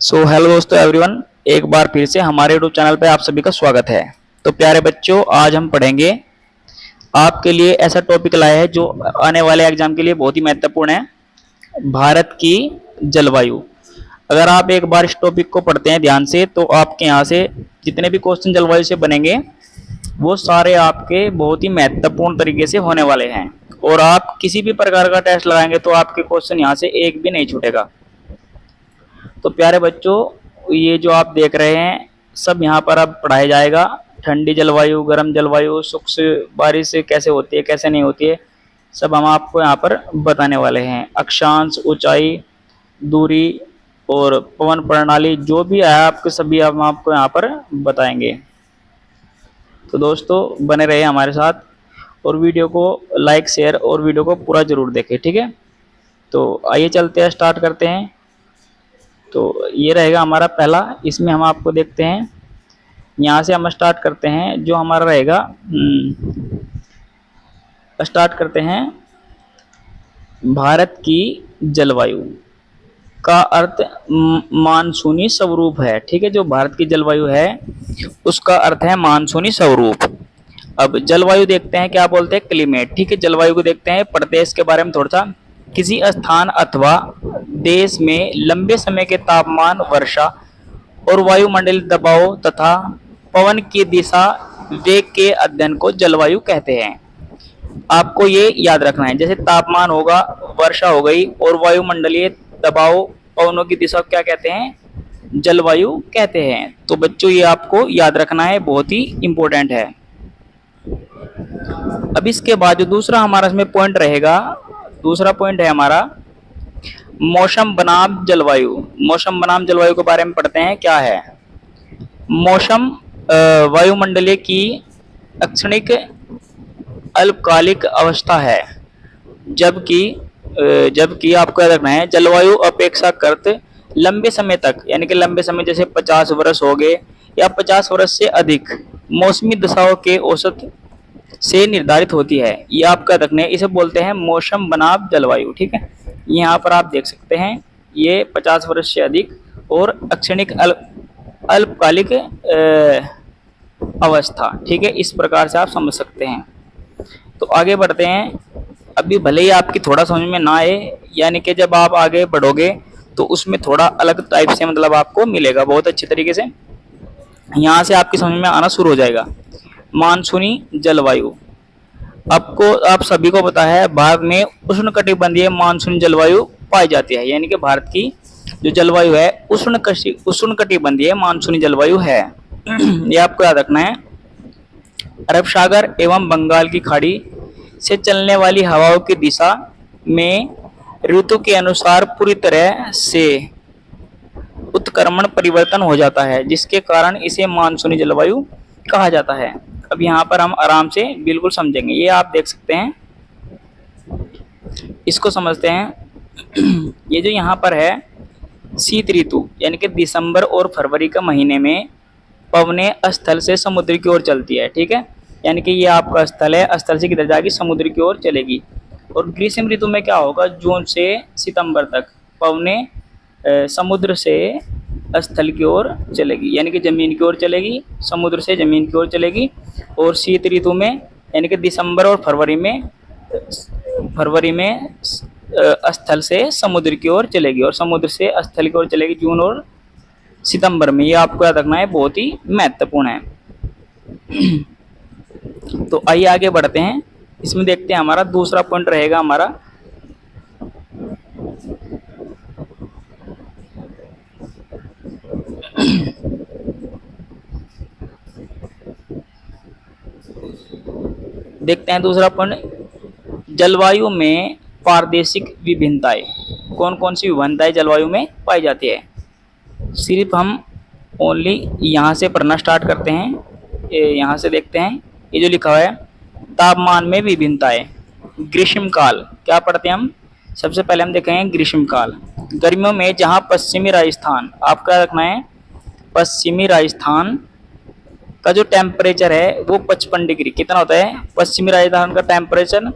Hello दोस्तों everyone, एक बार फिर से हमारे यूट्यूब चैनल पे आप सभी का स्वागत है। तो प्यारे बच्चों, आज हम पढ़ेंगे आपके लिए ऐसा टॉपिक लाया है जो आने वाले एग्जाम के लिए बहुत ही महत्वपूर्ण है, भारत की जलवायु। अगर आप एक बार इस टॉपिक को पढ़ते हैं ध्यान से तो आपके यहाँ से जितने भी क्वेश्चन जलवायु से बनेंगे वो सारे आपके बहुत ही महत्वपूर्ण तरीके से होने वाले हैं। और आप किसी भी प्रकार का टेस्ट लगाएंगे तो आपके क्वेश्चन यहाँ से एक भी नहीं छूटेगा। तो प्यारे बच्चों, ये जो आप देख रहे हैं सब यहाँ पर अब पढ़ाया जाएगा। ठंडी जलवायु, गर्म जलवायु, शुष्क बारिश कैसे होती है, कैसे नहीं होती है, सब हम आपको यहाँ पर बताने वाले हैं। अक्षांश, ऊंचाई, दूरी और पवन प्रणाली जो भी है आपके सभी हम आपको यहाँ पर बताएंगे। तो दोस्तों बने रहे हमारे साथ और वीडियो को लाइक, शेयर और वीडियो को पूरा जरूर देखें, ठीक है। तो आइए चलते हैं, स्टार्ट करते हैं। तो ये रहेगा हमारा पहला, इसमें हम आपको देखते हैं। यहाँ से हम स्टार्ट करते हैं, जो हमारा रहेगा स्टार्ट करते हैं। भारत की जलवायु का अर्थ मानसूनी स्वरूप है, ठीक है। जो भारत की जलवायु है उसका अर्थ है मानसूनी स्वरूप। अब जलवायु देखते हैं, क्या बोलते हैं, क्लीमेट, ठीक है। जलवायु को देखते हैं, पढ़ते हैं इसके बारे में थोड़ा सा। किसी स्थान अथवा देश में लंबे समय के तापमान, वर्षा और वायुमंडलीय दबाव तथा पवन की दिशा, वेग के अध्ययन को जलवायु कहते हैं। आपको ये याद रखना है, जैसे तापमान होगा, वर्षा हो गई और वायुमंडलीय दबाव, पवनों की दिशा क्या कहते हैं, जलवायु कहते हैं। तो बच्चों ये आपको याद रखना है, बहुत ही इंपॉर्टेंट है। अब इसके बाद जो दूसरा हमारा इसमें पॉइंट रहेगा, दूसरा पॉइंट है हमारा मौसम बनाम जलवायु। मौसम बनाम जलवायु के बारे में पढ़ते हैं, क्या है मौसम। वायुमंडलीय की अक्षणिक अल्पकालिक अवस्था है, जबकि आपको याद रखना है जलवायु अपेक्षाकृत लंबे समय तक, यानी कि लंबे समय जैसे 50 वर्ष हो गए या 50 वर्ष से अधिक मौसमी दशाओं के औसत से निर्धारित होती है। ये आपका रखना है, इसे बोलते हैं मौसम बनाम जलवायु, ठीक है। यहाँ पर आप देख सकते हैं ये 50 वर्ष से अधिक और अक्षणिक अल्पकालिक अवस्था, ठीक है। इस प्रकार से आप समझ सकते हैं। तो आगे बढ़ते हैं। अभी भले ही आपकी थोड़ा समझ में ना आए, यानी कि जब आप आगे बढ़ोगे तो उसमें थोड़ा अलग टाइप से मतलब आपको मिलेगा बहुत अच्छे तरीके से, यहाँ से आपकी समझ में आना शुरू हो जाएगा। मानसूनी जलवायु, आपको आप सभी को पता है भारत में उष्णकटिबंधीय मानसूनी जलवायु पाई जाती है, यानी कि भारत की जो जलवायु है उष्णकटिबंधीय मानसूनी जलवायु है। ये आपको याद रखना है। अरब सागर एवं बंगाल की खाड़ी से चलने वाली हवाओं की दिशा में ऋतु के अनुसार पूरी तरह से उत्क्रमण परिवर्तन हो जाता है, जिसके कारण इसे मानसूनी जलवायु कहा जाता है। अब यहाँ पर हम आराम से बिल्कुल समझेंगे, ये आप देख सकते हैं, इसको समझते हैं। ये जो यहाँ पर है शीत ऋतु, यानी कि दिसंबर और फरवरी का महीने में पवनें स्थल से समुद्र की ओर चलती है, ठीक है। यानी कि ये आपका स्थल है, स्थल से किधर जाएगी, समुद्र की ओर चलेगी। और ग्रीष्म ऋतु में क्या होगा, जून से सितंबर तक पवनें समुद्र से स्थल की ओर चलेगी, यानी कि जमीन की ओर चलेगी, समुद्र से जमीन की ओर चलेगी। और शीत ऋतु में यानी कि दिसंबर और फरवरी में स्थल से समुद्र की ओर चलेगी और समुद्र से स्थल की ओर चलेगी जून और सितंबर में। ये आपको याद रखना है, बहुत ही महत्वपूर्ण है। तो आइए आगे बढ़ते हैं। इसमें देखते हैं हमारा दूसरा पॉइंट रहेगा हमारा देखते हैं दूसरा पॉइंट, जलवायु में प्रादेशिक विभिन्नताएं। कौन कौन सी विभिन्नताएं जलवायु में पाई जाती है, सिर्फ हम ओनली यहाँ से पढ़ना स्टार्ट करते हैं। यहाँ से देखते हैं, ये जो लिखा हुआ है तापमान में विभिन्नताएं। ग्रीष्म काल क्या पढ़ते हैं हम, सबसे पहले हम देखेंगे ग्रीष्म काल। गर्मियों में जहाँ पश्चिमी राजस्थान, आपका रखना है पश्चिमी राजस्थान का जो टेम्परेचर है वो 55 डिग्री कितना होता है, पश्चिमी राजस्थान का टेम्परेचर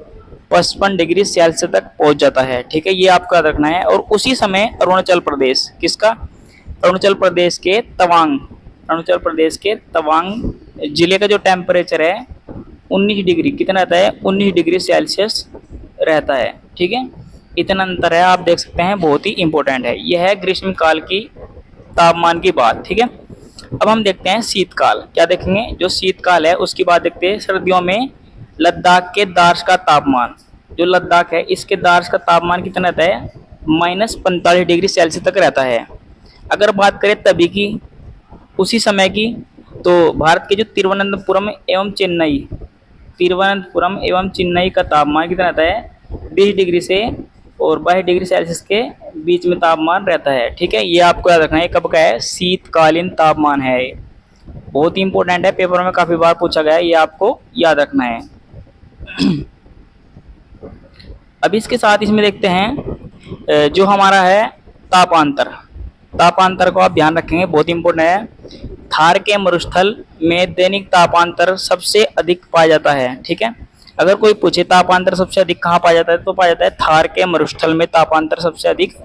55 डिग्री सेल्सियस तक पहुंच जाता है, ठीक है। ये आपका रखना है। और उसी समय अरुणाचल प्रदेश, किसका, अरुणाचल प्रदेश के तवांग, अरुणाचल प्रदेश के तवांग जिले का जो टेम्परेचर है 19 डिग्री, कितना रहता है, 19 डिग्री सेल्सियस रहता है। ठीक है, इतना अंतर है, आप देख सकते हैं, बहुत ही इंपॉर्टेंट है। यह है ग्रीष्मकाल की तापमान की बात। ठीक है, अब हम देखते हैं शीतकाल। क्या देखेंगे, जो शीतकाल है उसकी बात देखते हैं। सर्दियों में लद्दाख के दार्स का तापमान, जो लद्दाख है इसके दार्स का तापमान कितना रहता है, -45 डिग्री सेल्सियस तक रहता है। अगर बात करें तभी की, उसी समय की, तो भारत के जो तिरुवनंतपुरम एवं चेन्नई, तिरुवनंतपुरम एवं चेन्नई का तापमान कितना रहता है, 20 डिग्री से और 22 डिग्री सेल्सियस के बीच में तापमान रहता है। ठीक है, ये आपको याद रखना है, कब का है, शीतकालीन तापमान है। बहुत ही इंपॉर्टेंट है, पेपर में काफी बार पूछा गया है, ये आपको याद रखना है। अब इसके साथ इसमें देखते हैं जो हमारा है तापांतर। तापांतर को आप ध्यान रखेंगे, बहुत इंपॉर्टेंट है। थार के मरुस्थल में दैनिक तापांतर सबसे अधिक पाया जाता है। ठीक है, अगर कोई पूछे तापांतर सबसे अधिक कहाँ पाया जाता है, तो पाया जाता है थार के मरुस्थल में तापांतर सबसे अधिक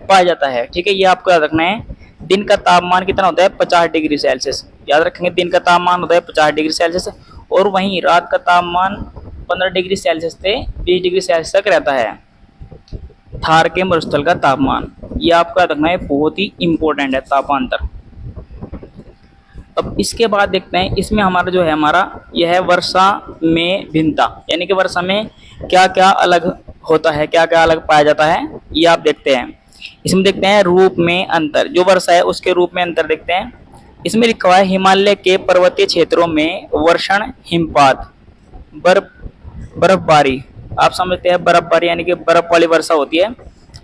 पाया जाता है। ठीक है, ये आपको याद रखना है। दिन का तापमान कितना होता है, 50 डिग्री सेल्सियस, याद रखेंगे, दिन का तापमान होता है 50 डिग्री सेल्सियस, और वहीं रात का तापमान 15 डिग्री सेल्सियस से 20 डिग्री सेल्सियस तक रहता है, थार के मरुस्थल का तापमान। ये आपको याद रखना है, बहुत ही इंपॉर्टेंट है तापांतर। अब इसके बाद देखते हैं, इसमें हमारा जो है, हमारा यह है वर्षा में भिन्नता, यानी कि वर्षा में क्या क्या अलग होता है, क्या क्या अलग पाया जाता है, ये आप देखते हैं। इसमें देखते हैं रूप में अंतर, जो वर्षा है उसके रूप में अंतर देखते हैं। इसमें लिखा हुआ है हिमालय के पर्वतीय क्षेत्रों में वर्षण, हिमपात, बर्फबारी, आप समझते हैं बर्फबारी यानी कि बर्फ वाली वर्षा होती है।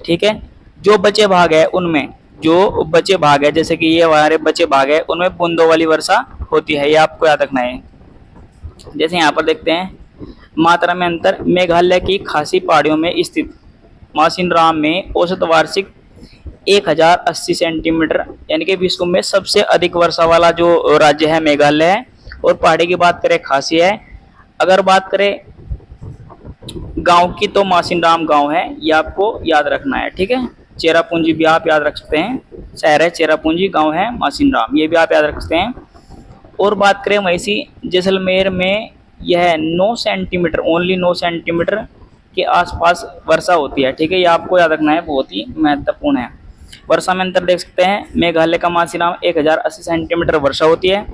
ठीक है, जो बचे भाग है उनमें, जो बचे भाग है जैसे कि ये हमारे बचे भाग है, उनमें बूंदों वाली वर्षा होती है, ये आपको याद रखना है। जैसे यहाँ पर देखते हैं मात्रा में अंतर, मेघालय की खासी पहाड़ियों में स्थित मासिनराम में औसत वार्षिक 1080 सेंटीमीटर, यानी कि विश्व में सबसे अधिक वर्षा वाला जो राज्य है मेघालय है। और पहाड़ी की बात करें खासी है। अगर बात करें गांव की तो मासिनराम गांव है, ये आपको याद रखना है। ठीक है, चेरापूंजी भी आप याद रख सकते हैं, शहर है चेरापूंजी, गांव है मासिनराम, ये भी आप याद रख सकते हैं। और बात करें वैसी जैसलमेर में, यह 9 सेंटीमीटर, ओनली 9 सेंटीमीटर के आसपास वर्षा होती है। ठीक है, ये आपको याद रखना है, बहुत ही महत्वपूर्ण है। वर्षा में अंतर देख सकते हैं, मेघालय का मासिनराम 1080 सेंटीमीटर वर्षा होती है,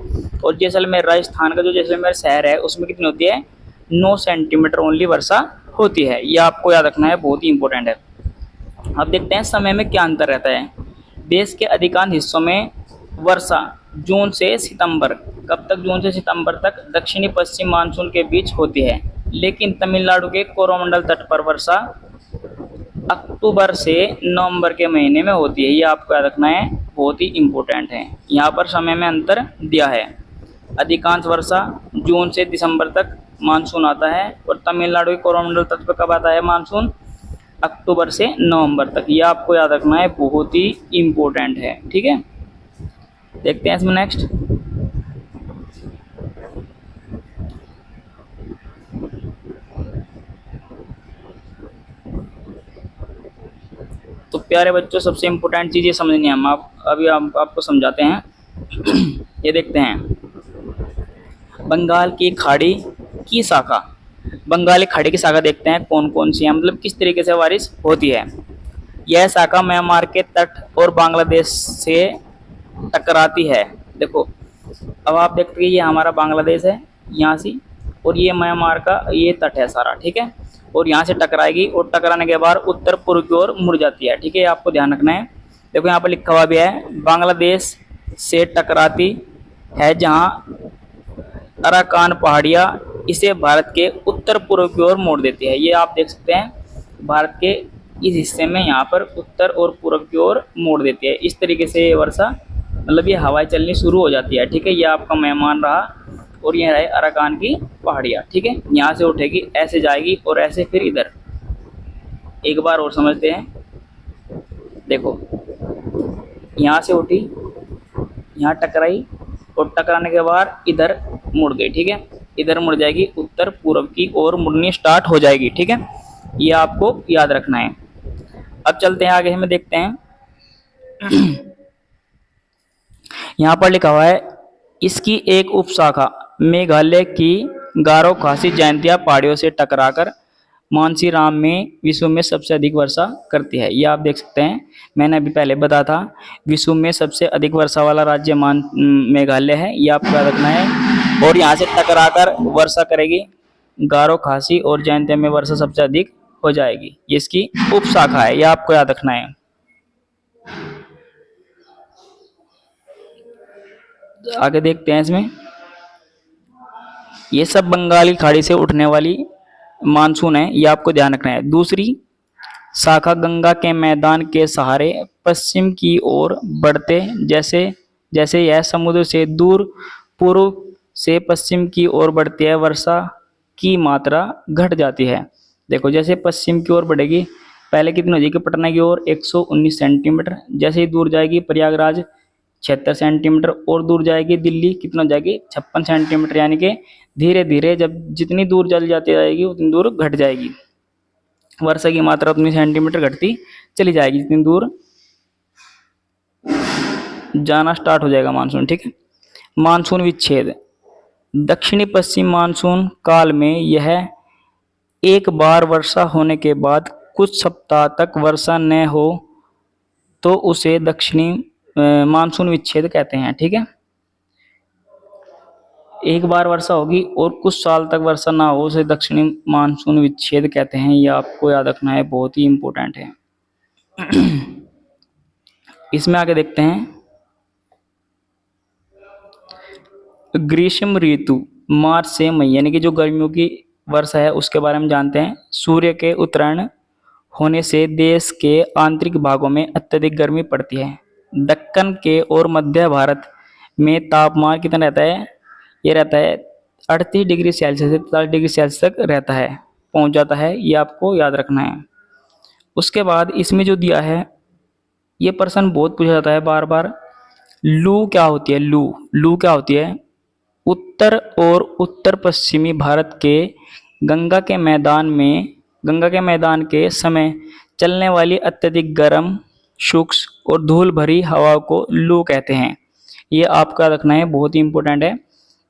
और जैसलमेर राजस्थान का जो जैसलमेर शहर है उसमें कितनी होती है, 9 सेंटीमीटर ओनली वर्षा होती है, ये आपको याद रखना है, बहुत ही इंपॉर्टेंट है। अब देखते हैं समय में क्या अंतर रहता है। देश के अधिकांश हिस्सों में वर्षा जून से सितंबर, कब तक, जून से सितंबर तक दक्षिणी पश्चिम मानसून के बीच होती है, लेकिन तमिलनाडु के कोरोमंडल तट पर वर्षा अक्टूबर से नवंबर के महीने में होती है, ये आपको याद रखना है, बहुत ही इंपॉर्टेंट है। यहाँ पर समय में अंतर दिया है, अधिकांश वर्षा जून से दिसंबर तक मानसून आता है, और तमिलनाडु के कोरोमंडल तट पर कब आता है मानसून, अक्टूबर से नवंबर तक, ये आपको याद रखना है, बहुत ही इंपॉर्टेंट है। ठीक है, देखते हैं इसमें नेक्स्ट। तो प्यारे बच्चों, सबसे इम्पोर्टेंट चीज़ ये समझनी है, हम अभी आपको समझाते हैं। ये देखते हैं बंगाल की खाड़ी की शाखा, बंगाली खाड़ी की शाखा देखते हैं कौन कौन सी है, मतलब किस तरीके से बारिश होती है। यह शाखा म्यांमार के तट और बांग्लादेश से टकराती है। देखो, अब आप देखते हैं ये हमारा बांग्लादेश है यहाँ से, और ये म्यांमार का ये तट है सारा। ठीक है, और यहाँ से टकराएगी, और टकराने के बाद उत्तर पूर्व की ओर मुड़ जाती है। ठीक है, आपको ध्यान रखना है। देखो यहाँ पर लिखा हुआ भी है, बांग्लादेश से टकराती है जहाँ अराकान पहाड़ियाँ इसे भारत के उत्तर पूर्व की ओर मोड़ देती है। ये आप देख सकते हैं, भारत के इस हिस्से में यहाँ पर उत्तर और पूर्व की ओर मोड़ देती है। इस तरीके से ये वर्षा, मतलब ये हवाएं चलनी शुरू हो जाती है। ठीक है, ये आपका मेहमान रहा, और ये रहे अराकान की पहाड़ियाँ। ठीक है, यहाँ से उठेगी, ऐसे जाएगी, और ऐसे फिर इधर। एक बार और समझते हैं, देखो यहाँ से उठी, यहाँ टकराई, और टकराने के बाद इधर मुड़ गई। ठीक है, इधर मुड़ जाएगी, उत्तर पूर्व की ओर मुड़नी स्टार्ट हो जाएगी। ठीक है, ये आपको याद रखना है। अब चलते हैं आगे, हमें देखते हैं यहाँ पर लिखा हुआ है इसकी एक उपशाखा मेघालय की गारो खासी जयंतिया पहाड़ियों से टकराकर मानसीराम में विश्व में सबसे अधिक वर्षा करती है। ये आप देख सकते हैं, मैंने अभी पहले बताया था विश्व में सबसे अधिक वर्षा वाला राज्य मेघालय है। ये आपको याद रखना है। और यहाँ से टकराकर वर्षा करेगी गारो खासी और जयंतिया में वर्षा सबसे अधिक हो जाएगी। ये इसकी उपशाखा है, ये आपको याद रखना है। आगे देखते हैं इसमें, ये सब बंगाली खाड़ी से उठने वाली मानसून है, ये आपको ध्यान रखना है। दूसरी शाखा गंगा के मैदान के सहारे पश्चिम की ओर बढ़ते जैसे जैसे यह समुद्र से दूर पूर्व से पश्चिम की ओर बढ़ती है, वर्षा की मात्रा घट जाती है। देखो जैसे पश्चिम की ओर बढ़ेगी, पहले कितनी हो जाएगी पटना की ओर 119 सेंटीमीटर, जैसे ही दूर जाएगी प्रयागराज 76 सेंटीमीटर, और दूर जाएगी दिल्ली कितना हो जाएगी 56 सेंटीमीटर। यानी कि धीरे धीरे जब जितनी दूर चली जाती जाएगी उतनी दूर घट जाएगी वर्षा की मात्रा, उतनी सेंटीमीटर घटती चली जाएगी जितनी दूर जाना स्टार्ट हो जाएगा मानसून। ठीक है। मानसून विच्छेद, दक्षिणी पश्चिम मानसून काल में यह एक बार वर्षा होने के बाद कुछ सप्ताह तक वर्षा न हो तो उसे दक्षिणी मानसून विच्छेद कहते हैं। ठीक है। एक बार वर्षा होगी और कुछ साल तक वर्षा ना हो उसे दक्षिणी मानसून विच्छेद कहते हैं। ये आपको याद रखना है, बहुत ही इंपॉर्टेंट है। इसमें आगे देखते हैं, ग्रीष्म ऋतु मार्च से मई यानी कि जो गर्मियों की वर्षा है उसके बारे में जानते हैं। सूर्य के उत्तरायण होने से देश के आंतरिक भागों में अत्यधिक गर्मी पड़ती है। दक्कन के और मध्य भारत में तापमान कितना रहता है, ये रहता है 38 डिग्री सेल्सियस से 43 डिग्री सेल्सियस तक रहता है, पहुंच जाता है। ये आपको याद रखना है। उसके बाद इसमें जो दिया है, ये प्रश्न बहुत पूछा जाता है बार बार, लू क्या होती है। लू क्या होती है, उत्तर और उत्तर पश्चिमी भारत के गंगा के मैदान के समय चलने वाली अत्यधिक गर्म शुष्क और धूल भरी हवा को लू कहते हैं। ये आपका रखना है, बहुत ही इंपॉर्टेंट है।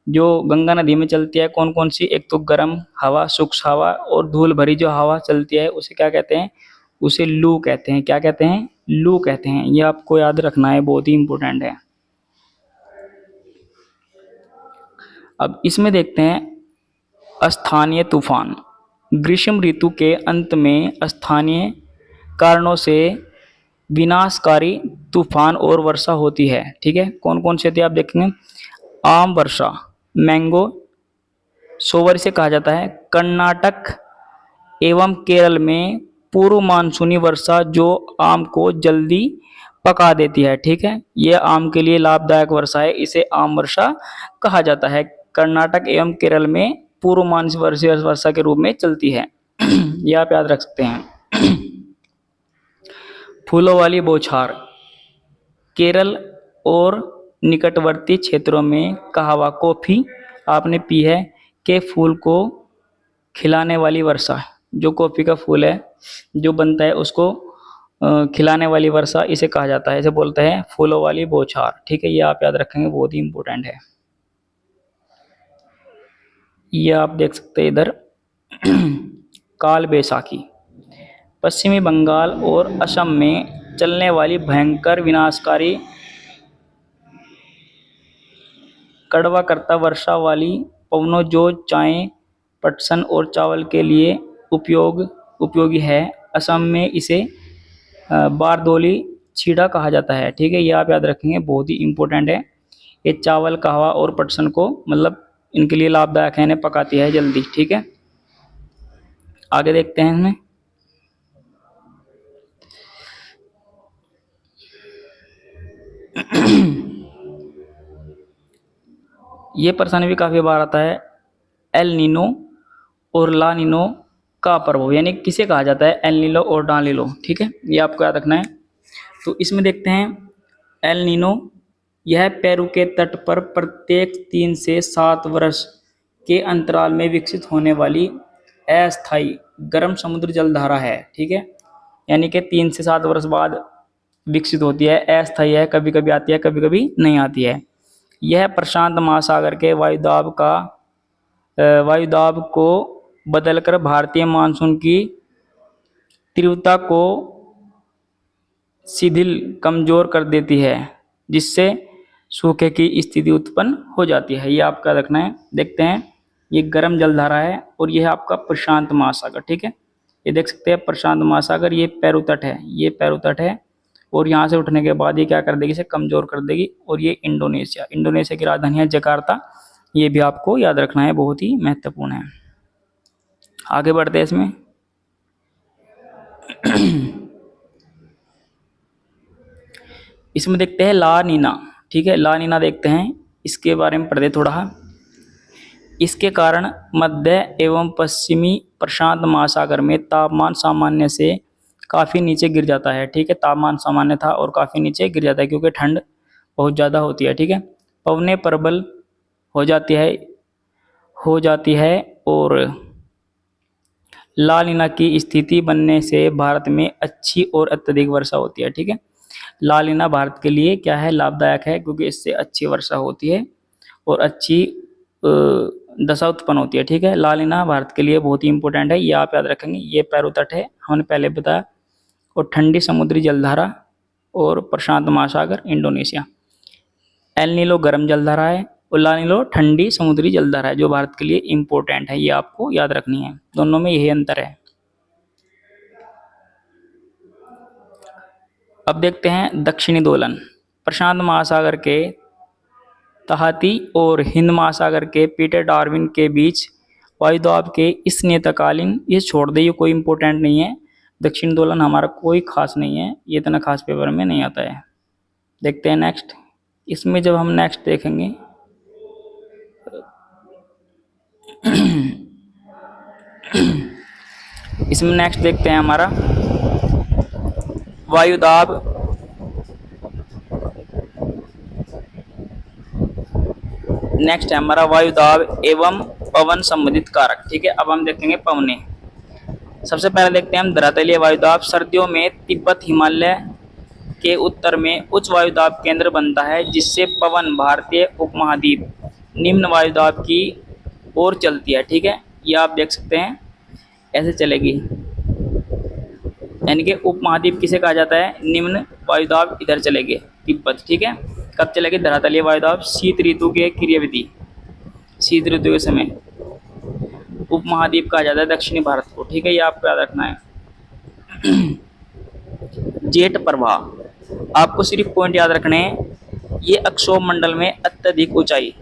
जो गंगा नदी में चलती है कौन कौन सी, एक तो गर्म हवा, शुष्क हवा और धूल भरी जो हवा चलती है उसे क्या कहते हैं, उसे लू कहते हैं। क्या कहते हैं, लू कहते हैं। ये आपको याद रखना है, बहुत ही इंपॉर्टेंट है। अब इसमें देखते हैं स्थानीय तूफान। ग्रीष्म ऋतु के अंत में स्थानीय कारणों से विनाशकारी तूफान और वर्षा होती है। ठीक है। कौन कौन से थे आप देखेंगे, आम वर्षा, मैंगो सोवर इसे कहा जाता है। कर्नाटक एवं केरल में पूर्व मानसूनी वर्षा जो आम को जल्दी पका देती है। ठीक है। यह आम के लिए लाभदायक वर्षा है, इसे आम वर्षा कहा जाता है। कर्नाटक एवं केरल में पूर्व मानसूनी वर्षा के रूप में चलती है। यह आप याद रख सकते हैं। फूलों वाली बौछार, केरल और निकटवर्ती क्षेत्रों में कहवा कॉफी आपने पी है के फूल को खिलाने वाली वर्षा, जो कॉफी का फूल है जो बनता है उसको खिलाने वाली वर्षा इसे कहा जाता है, इसे बोलते हैं फूलों वाली बौछार। ठीक है। ये आप याद रखेंगे, बहुत ही इंपॉर्टेंट है। ये आप देख सकते हैं इधर, काल बैसाखी, पश्चिमी बंगाल और असम में चलने वाली भयंकर विनाशकारी कड़वा करता वर्षा वाली पवनों जो चाय, पटसन और चावल के लिए उपयोगी है। असम में इसे बारदोली छीड़ा कहा जाता है। ठीक है। ये आप याद रखेंगे, बहुत ही इंपॉर्टेंट है। ये चावल, कहवा और पटसन को मतलब इनके लिए लाभदायक है, इन्हें पकाती है जल्दी। ठीक है। आगे देखते हैं इसमें, ये प्रश्न भी काफी बार आता है, एल नीनो और ला नीनो का प्रभाव यानी किसे कहा जाता है, एल नीनो और ला नीनो। ठीक है। ये आपको याद रखना है। तो इसमें देखते हैं, एल नीनो यह पेरू के तट पर प्रत्येक 3 से 7 वर्ष के अंतराल में विकसित होने वाली अस्थायी गर्म समुद्र जलधारा है। ठीक है। यानी कि 3 से 7 वर्ष बाद विकसित होती है, अस्थायी है, कभी कभी आती है, कभी कभी नहीं आती है। यह प्रशांत महासागर के वायुदाब को बदलकर भारतीय मानसून की तीव्रता को शिथिल कमजोर कर देती है, जिससे सूखे की स्थिति उत्पन्न हो जाती है। ये आपका रखना है। देखते हैं, ये गर्म जलधारा है और यह है आपका प्रशांत महासागर। ठीक है, ये देख सकते हैं प्रशांत महासागर, ये पेरू तट है, ये पेरू तट है। और यहाँ से उठने के बाद ये क्या कर देगी, इसे कमजोर कर देगी। और ये इंडोनेशिया, इंडोनेशिया की राजधानी है जकार्ता। ये भी आपको याद रखना है, बहुत ही महत्वपूर्ण है। आगे बढ़ते हैं इसमें। इसमें देखते हैं ला नीना। ठीक है, ला नीना देखते हैं, इसके बारे में पढ़ते थोड़ा। इसके कारण मध्य एवं पश्चिमी प्रशांत महासागर में तापमान सामान्य से काफ़ी नीचे गिर जाता है। ठीक है, तापमान सामान्य था और काफ़ी नीचे गिर जाता है क्योंकि ठंड बहुत ज़्यादा होती है। ठीक है, पवनें प्रबल हो जाती है और ला नीना की स्थिति बनने से भारत में अच्छी और अत्यधिक वर्षा होती है। ठीक है, ला नीना भारत के लिए क्या है, लाभदायक है, क्योंकि इससे अच्छी वर्षा होती है और अच्छी दशा उत्पन्न होती है। ठीक है, ला नीना भारत के लिए बहुत ही इंपॉर्टेंट है, ये आप याद रखेंगे। ये पेरू तट है, हमने पहले बताया। और ठंडी समुद्री जलधारा और प्रशांत महासागर इंडोनेशिया। एल नीलो गर्म जलधारा है और ला नीलो ठंडी समुद्री जलधारा है, जो भारत के लिए इंपॉर्टेंट है, ये आपको याद रखनी है। दोनों में यही अंतर है। अब देखते हैं दक्षिणी दोलन। प्रशांत महासागर के तहाती और हिंद महासागर के पीटर डार्विन के बीच वायुदाब के इस नियतकालीन, ये छोड़ दे, ये कोई इंपॉर्टेंट नहीं है। दक्षिण दोलन हमारा कोई खास नहीं है, ये इतना खास पेपर में नहीं आता है। देखते हैं नेक्स्ट। इसमें जब हम नेक्स्ट देखेंगे इसमें नेक्स्ट देखते हैं हमारा वायुदाब नेक्स्ट है हमारा वायुदाब एवं पवन संबंधित कारक। ठीक है, अब हम देखेंगे पवने। सबसे पहले देखते हैं हम धरातलीय वायुदाब। सर्दियों में तिब्बत हिमालय के उत्तर में उच्च वायुदाब केंद्र बनता है, जिससे पवन भारतीय उपमहाद्वीप निम्न वायुदाब की ओर चलती है। ठीक है, ये आप देख सकते हैं, ऐसे चलेगी, यानी कि उपमहाद्वीप किसे कहा जाता है, निम्न वायुदाब इधर चलेंगे तिब्बत। ठीक है, कब चलेगी धरातलीय वायुदाब, शीत ऋतु के क्रियाविधि, शीत ऋतु के समय उपमहाद्वीप कहा जाता है दक्षिणी भारत को। ठीक है, ये आपको याद रखना है। जेट प्रवाह, आपको सिर्फ पॉइंट याद रखने हैं। ये अक्षोभ मंडल में अत्यधिक ऊंचाई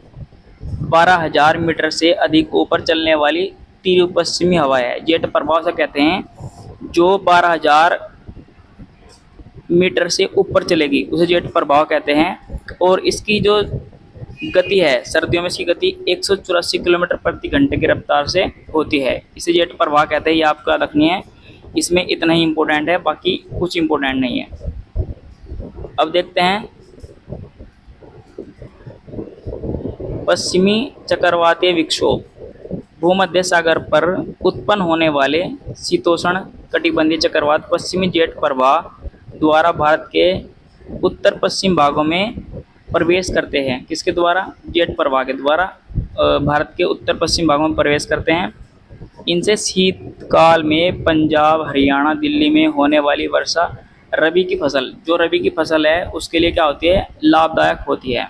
12,000 मीटर से अधिक ऊपर चलने वाली तीव्र पश्चिमी हवा है। जेट प्रवाह से कहते हैं जो 12,000 मीटर से ऊपर चलेगी, उसे जेट प्रवाह कहते हैं। और इसकी जो गति है, सर्दियों में इसकी गति 184 किलोमीटर प्रति घंटे की रफ्तार से होती है, इसे जेट प्रवाह कहते हैं। ये आपको याद रखनी है, इसमें इतना ही इम्पोर्टेंट है, बाकी कुछ इम्पोर्टेंट नहीं है। अब देखते हैं पश्चिमी चक्रवातीय विक्षोभ। भूमध्य सागर पर उत्पन्न होने वाले शीतोष्ण कटिबंधीय चक्रवात पश्चिमी जेट प्रवाह द्वारा भारत के उत्तर पश्चिम भागों में प्रवेश करते हैं। किसके द्वारा, जेट प्रवाह के द्वारा भारत के उत्तर पश्चिम भागों में प्रवेश करते हैं। इनसे शीतकाल में पंजाब, हरियाणा, दिल्ली में होने वाली वर्षा रबी की फसल, जो रबी की फसल है उसके लिए क्या होती है, लाभदायक होती है।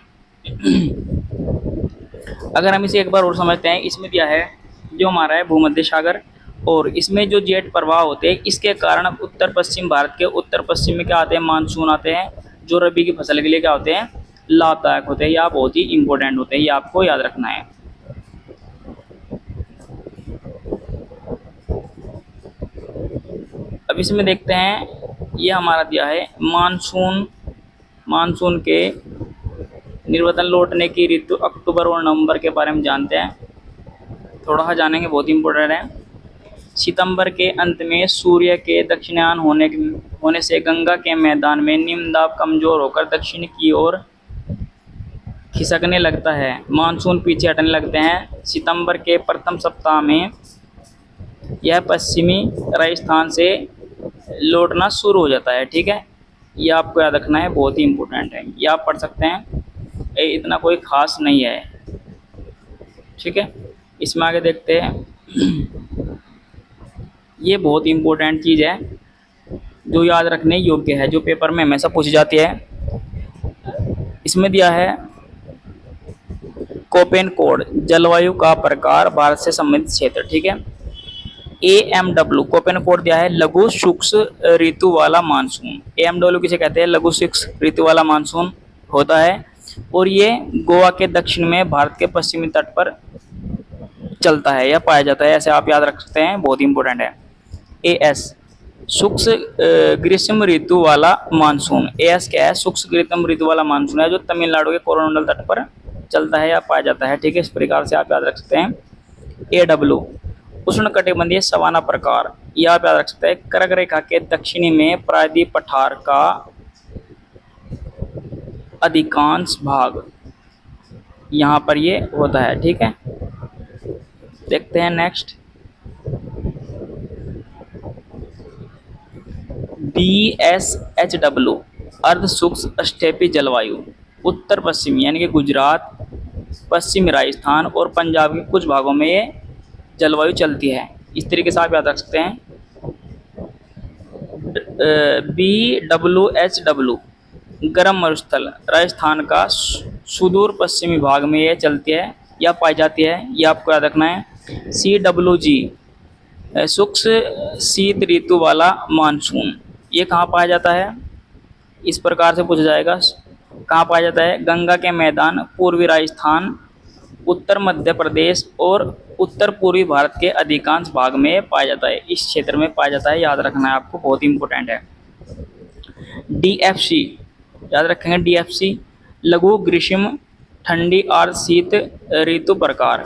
अगर हम इसे एक बार और समझते हैं, इसमें क्या है, जो हमारा है भूमध्य सागर, और इसमें जो जेट प्रवाह होते हैं, इसके कारण उत्तर पश्चिम भारत के उत्तर पश्चिम में क्या आते हैं, मानसून आते हैं, जो रबी की फसल के लिए क्या होते हैं, लाभदायक होते हैं। या बहुत ही इंपॉर्टेंट होते हैं, ये आपको याद रखना है। अब इसमें देखते हैं, ये हमारा दिया है मानसून के निर्वतन लौटने की ऋतु अक्टूबर और नवंबर के बारे में जानते हैं, थोड़ा सा जानेंगे, बहुत इंपॉर्टेंट है। सितंबर के अंत में सूर्य के दक्षिणायन होने से गंगा के मैदान में निम्न दाब कमजोर होकर दक्षिण की ओर खिसकने लगता है, मानसून पीछे हटने लगते हैं। सितंबर के प्रथम सप्ताह में यह पश्चिमी राजस्थान से लौटना शुरू हो जाता है। ठीक है, ये आपको याद रखना है, बहुत ही इंपॉर्टेंट है। ये आप पढ़ सकते हैं, इतना कोई खास नहीं है। ठीक है, इसमें आगे देखते हैं। ये बहुत इंपॉर्टेंट चीज़ है जो याद रखने योग्य है, जो पेपर में हमेशा पूछी जाती है। इसमें दिया है कोपेन कोड, जलवायु का प्रकार, भारत से संबंधित क्षेत्र। ठीक है, AMW कोपेन कोड दिया है, लघु शुष्क ऋतु वाला मानसून। AMW किसे कहते हैं? लघु शुष्क ऋतु वाला मानसून होता है, और ये गोवा के दक्षिण में भारत के पश्चिमी तट पर चलता है या पाया जाता है। ऐसे आप याद रख सकते हैं, बहुत इंपॉर्टेंट है। AS शुष्क ग्रीष्म ऋतु वाला मानसून। AS क्या है? शुष्क ग्रीष्म ऋतु वाला मानसून है, जो तमिलनाडु के कोरोमंडल तट पर चलता है या पाया जाता है। ठीक है, इस प्रकार से आप याद रख सकते हैं। AW उष्णकटिबंधीय सवाना प्रकार। यह आप याद रख सकते हैं, कर्क रेखा के दक्षिणी में प्रायद्वीप पठार का अधिकांश भाग यहाँ पर ये होता है। ठीक है, देखते हैं नेक्स्ट। BSHW अर्ध शुष्क स्टेपी जलवायु। उत्तर पश्चिमी यानी कि गुजरात, पश्चिमी राजस्थान और पंजाब के कुछ भागों में ये जलवायु चलती है। इस तरीके से आप याद रख सकते हैं। BWHW गर्म मरुस्थल, राजस्थान का सुदूर पश्चिमी भाग में ये चलती है या पाई जाती है। ये आपको याद रखना है। CWG शुष्क शीत ऋतु वाला मानसून। ये कहाँ पाया जाता है? इस प्रकार से पूछा जाएगा, कहाँ पाया जाता है? गंगा के मैदान, पूर्वी राजस्थान, उत्तर मध्य प्रदेश और उत्तर पूर्वी भारत के अधिकांश भाग में पाया जाता है। इस क्षेत्र में पाया जाता है, याद रखना है आपको, बहुत इंपॉर्टेंट है। DFC याद रखेंगे। DFC लघु ग्रीष्म ठंडी और शीत ऋतु प्रकार,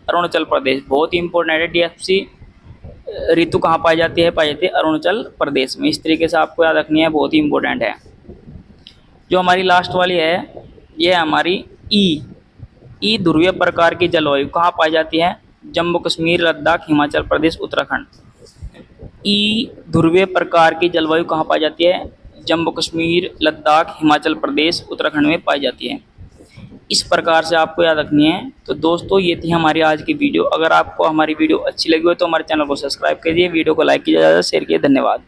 अरुणाचल प्रदेश। बहुत इंपॉर्टेंट है। DFC ऋतु कहाँ पाई जाती है? पाई जाती है अरुणाचल प्रदेश में। इस तरीके से आपको याद रखनी है, बहुत ही इंपॉर्टेंट है। जो हमारी लास्ट वाली है, ये हमारी ई ध्रुवीय प्रकार की जलवायु कहाँ पाई जाती है? जम्मू कश्मीर, लद्दाख, हिमाचल प्रदेश, उत्तराखंड। ई ध्रुवीय प्रकार की जलवायु कहाँ पाई जाती है? जम्मू कश्मीर, लद्दाख, हिमाचल प्रदेश, उत्तराखंड में पाई जाती है। इस प्रकार से आपको याद रखनी है। तो दोस्तों, ये थी हमारी आज की वीडियो। अगर आपको हमारी वीडियो अच्छी लगी हो तो हमारे चैनल को सब्सक्राइब कीजिए, वीडियो को लाइक कीजिए, ज़्यादा शेयर कीजिए। धन्यवाद।